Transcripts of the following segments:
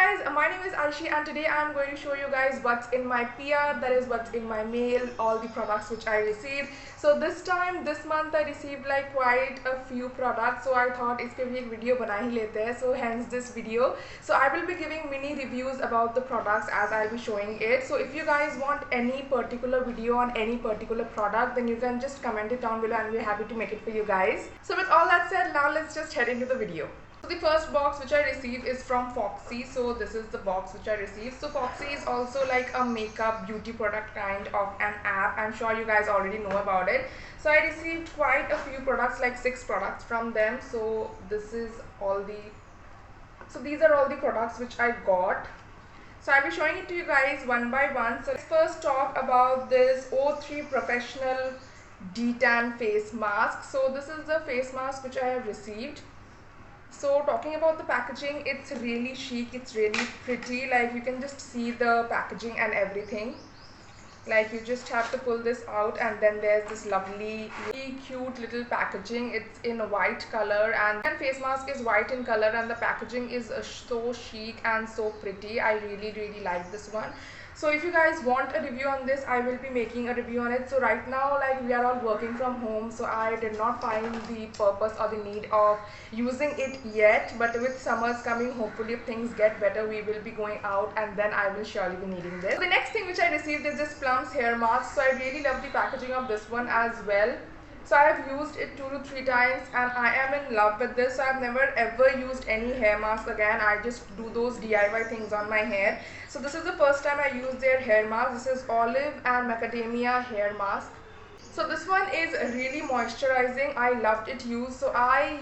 guys, my name is Aishi and today I am going to show you guys what's in my PR, that is what's in my mail, all the products which I received. So this month I received like quite a few products, so I thought इसके भी एक video बना ही लेते हैं, so hence this video. So I will be giving mini reviews about the products as I'll be showing it. So if you guys want any particular video on any particular product, then you can just comment it down below and we're happy to make it for you guys. So with all that said, now let's just head into the video. So the first box which I received is from Foxy. So this is the box which I received. So Foxy is also like a makeup beauty product kind of an app. I'm sure you guys already know about it. So I received quite a few products, like 6 products from them. So these are all the products which I got. So I'll be showing it to you guys one by one. So let's first talk about this O3 Professional Detan face mask. So this is the face mask which I have received. So talking about the packaging, it's really chic, it's really pretty, like you can just see the packaging and everything. Like you just have to pull this out and then there's this lovely, really cute little packaging. It's in a white color and face mask is white in color and the packaging is so chic and so pretty. I really like this one. So if you guys want a review on this, I will be making a review on it. So right now, like we are all working from home, so I did not find the purpose or the need of using it yet. But with summers coming, hopefully if things get better, we will be going out and then I will surely be needing this. So the next thing which I received is this Plum's hair mask. So I really love the packaging of this one as well. So I have used it 2 to 3 times and I am in love with this. So I have never ever used any hair mask again. I just do those DIY things on my hair. So this is the first time I used their hair mask. This is olive and macadamia hair mask. So this one is really moisturizing. I loved it used. So I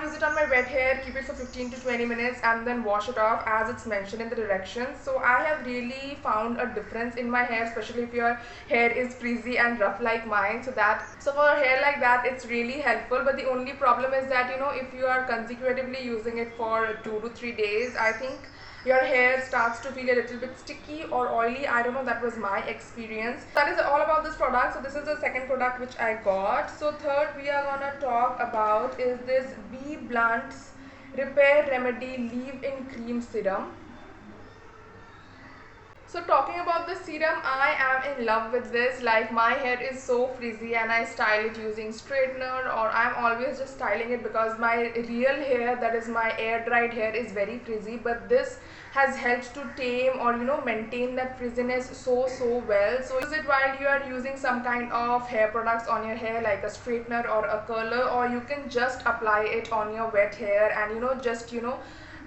use it on my wet hair, keep it for 15 to 20 minutes and then wash it off as it's mentioned in the directions. So I have really found a difference in my hair, especially if your hair is frizzy and rough like mine. So for hair like that, it's really helpful. But the only problem is that, you know, if you are consecutively using it for 2 to 3 days, I think your hair starts to feel a little bit sticky or oily. I don't know, that was my experience. That is all about this product. So this is the second product which I got. So third we are gonna talk about is this BBlunt's Repair Remedy Leave-In Cream Serum. So talking about the serum, I am in love with this. Like my hair is so frizzy and I style it using straightener, or I'm always just styling it because my real hair, that is my air dried hair, is very frizzy. But this has helped to tame or, you know, maintain that frizziness so well. So use it while you are using some kind of hair products on your hair like a straightener or a curler, or you can just apply it on your wet hair and, you know, just, you know,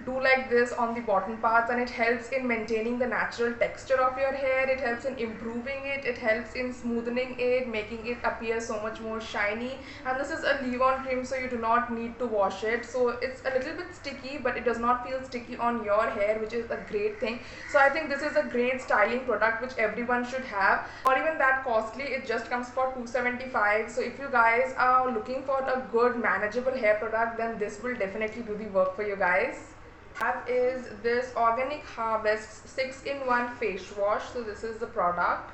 do like this on the bottom parts, and it helps in maintaining the natural texture of your hair. It helps in improving it, it helps in smoothening it, making it appear so much more shiny. And this is a leave-on cream, so you do not need to wash it. So it's a little bit sticky, but it does not feel sticky on your hair, which is a great thing. So I think this is a great styling product which everyone should have. Not even that costly, it just comes for $2.75. So if you guys are looking for a good manageable hair product, then this will definitely do the work for you guys. Have is this Organic Harvest 6-in-1 face wash. So this is the product.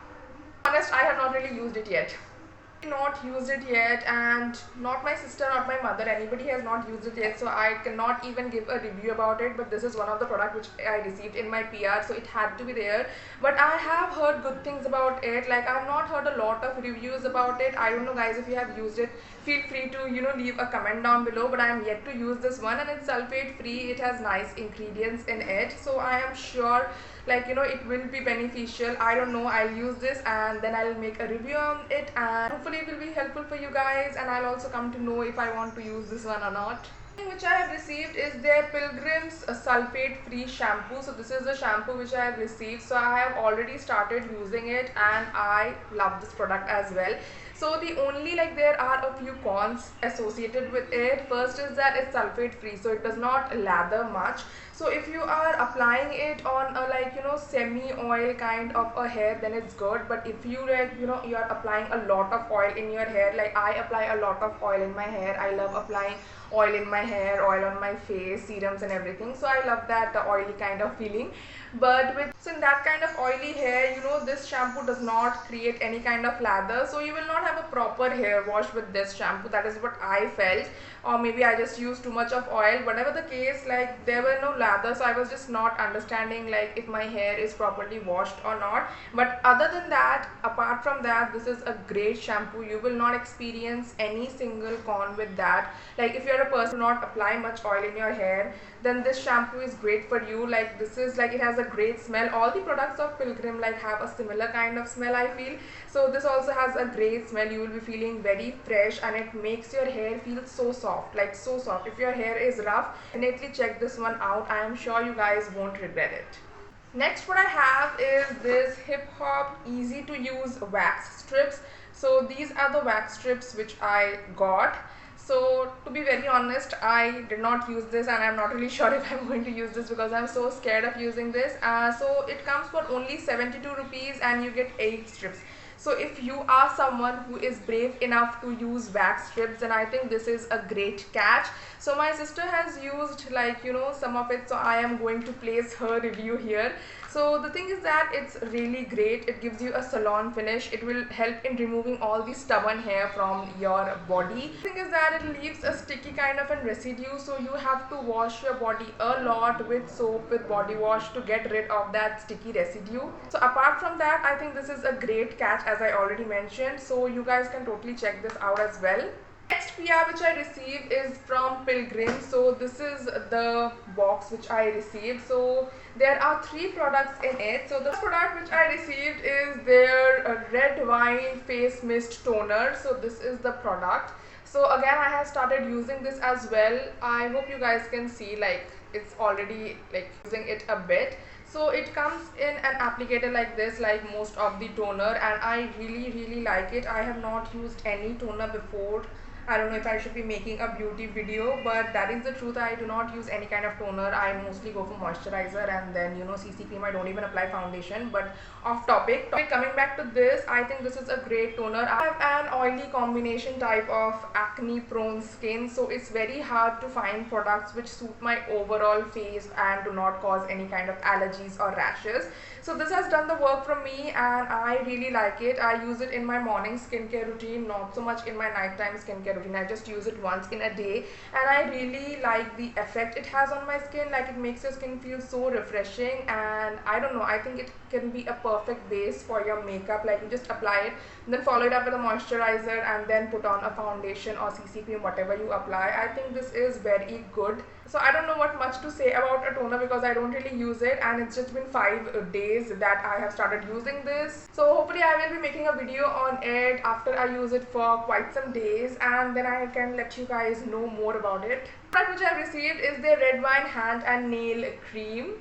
Honest, I have not really used it yet. And not my sister, not my mother, anybody has not used it yet, so I cannot even give a review about it. But this is one of the products which I received in my PR, so it had to be there. But I have heard good things about it. Like I have not heard a lot of reviews about it. I don't know guys, if you have used it, feel free to, you know, leave a comment down below. But I am yet to use this one, and it's sulfate free. It has nice ingredients in it, so I am sure, like, you know, it will be beneficial. I don't know, I'll use this and then I'll make a review on it, and hopefully it will be helpful for you guys, and I'll also come to know if I want to use this one or not. Which I have received is their Pilgrim's sulfate free shampoo. So this is the shampoo which I have received. So I have already started using it and I love this product as well. So the only, like, there are a few cons associated with it. First is that it's sulfate free, so it does not lather much. So if you are applying it on a, like, you know, semi oil kind of a hair, then it's good. But if you, like, you know, you are applying a lot of oil in your hair, like I apply a lot of oil in my hair. I love applying oil in my hair, oil on my face, serums and everything. So I love that oily kind of feeling. But so in that kind of oily hair, you know, this shampoo does not create any kind of lather, so you will not have a proper hair wash with this shampoo. That is what I felt, or maybe I just used too much of oil. Whatever the case, like, there were no lather, so I was just not understanding like if my hair is properly washed or not. But other than that, apart from that, this is a great shampoo. You will not experience any single con with that. Like if you're a person who not apply much oil in your hair, then this shampoo is great for you. Like this is like, it has a great smell. All the products of Pilgrim like have a similar kind of smell, I feel. So this also has a great smell. You will be feeling very fresh, and it makes your hair feel so soft, like so soft. If your hair is rough, definitely check this one out. I am sure you guys won't regret it. Next, what I have is this Hip Hop easy to use wax strips. So these are the wax strips which I got. So to be very honest, I did not use this, and I'm not really sure if I'm going to use this because I'm so scared of using this. So it comes for only 72 rupees and you get 8 strips. So if you are someone who is brave enough to use wax strips, then I think this is a great catch. So my sister has used like, you know, some of it, so I am going to place her review here. So the thing is that it's really great. It gives you a salon finish. It will help in removing all the stubborn hair from your body. The thing is that it leaves a sticky kind of a residue, so you have to wash your body a lot with soap, with body wash, to get rid of that sticky residue. So apart from that, I think this is a great catch, as I already mentioned. So you guys can totally check this out as well. Next PR which I received is from Pilgrim. So this is the box which I received. So there are 3 products in it. So the product which I received is their red wine face mist toner. So this is the product. So again, I have started using this as well. I hope you guys can see like it's already like using it a bit. So it comes in an applicator like this, like most of the toner, and I really like it. I have not used any toner before. I don't know if I should be making a beauty video, but that is the truth. I do not use any kind of toner. I mostly go for moisturizer, and then, you know, CC cream. I don't even apply foundation. But off topic, coming back to this, I think this is a great toner. I have an oily combination type of acne prone skin, so it's very hard to find products which suit my overall face and do not cause any kind of allergies or rashes. So this has done the work for me, and I really like it. I use it in my morning skincare routine, not so much in my nighttime skincare routine. I just use it once in a day, and I really like the effect it has on my skin. Like, it makes your skin feel so refreshing, and I don't know, I think it can be a perfect base for your makeup. Like, you just apply it, then follow it up with a moisturizer, and then put on a foundation or CC cream, whatever you apply. I think this is very good. So I don't know what much to say about a toner because I don't really use it, and it's just been 5 days that I have started using this. So hopefully I will be making a video on it after I use it for quite some days, and then I can let you guys know more about it. The product which I received is the Red Wine Hand and Nail Cream.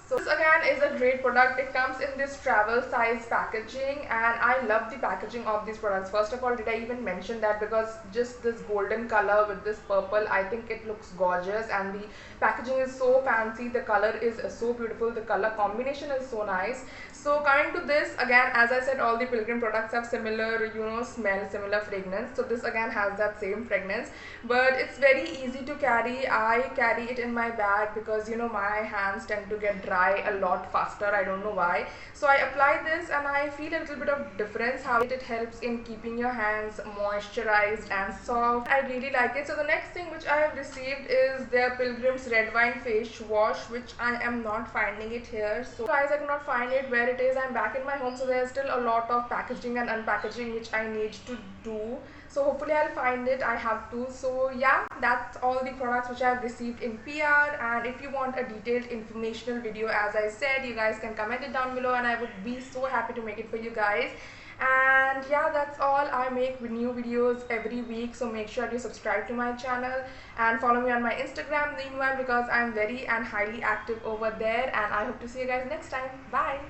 So this again is a great product. It comes in this travel size packaging, and I love the packaging of these products. First of all, did I even mention that? Because just this golden color with this purple, I think it looks gorgeous, and the packaging is so fancy. The color is so beautiful. The color combination is so nice. So coming to this, again, as I said, all the Pilgrim products have similar, you know, smell, similar fragrance. So this again has that same fragrance, but it's very easy to carry. I carry it in my bag because, you know, my hands tend to get dry a lot faster. I don't know why. So I apply this, and I feel a little bit of difference how it helps in keeping your hands moisturized and soft. I really like it. So the next thing which I have received is their Pilgrim's Red Wine Face Wash, which I am not finding it here. So guys, I cannot find it where it is. I'm back in my home, so there's still a lot of packaging and unpackaging which I need to do. So hopefully I'll find it. I have to. So yeah, that's all the products which I have received in PR. And if you want a detailed informational video, as I said, you guys can comment it down below, and I would be so happy to make it for you guys. And yeah, that's all. I make new videos every week, so make sure you subscribe to my channel and follow me on my Instagram meanwhile, because I'm very and highly active over there. And I hope to see you guys next time. Bye.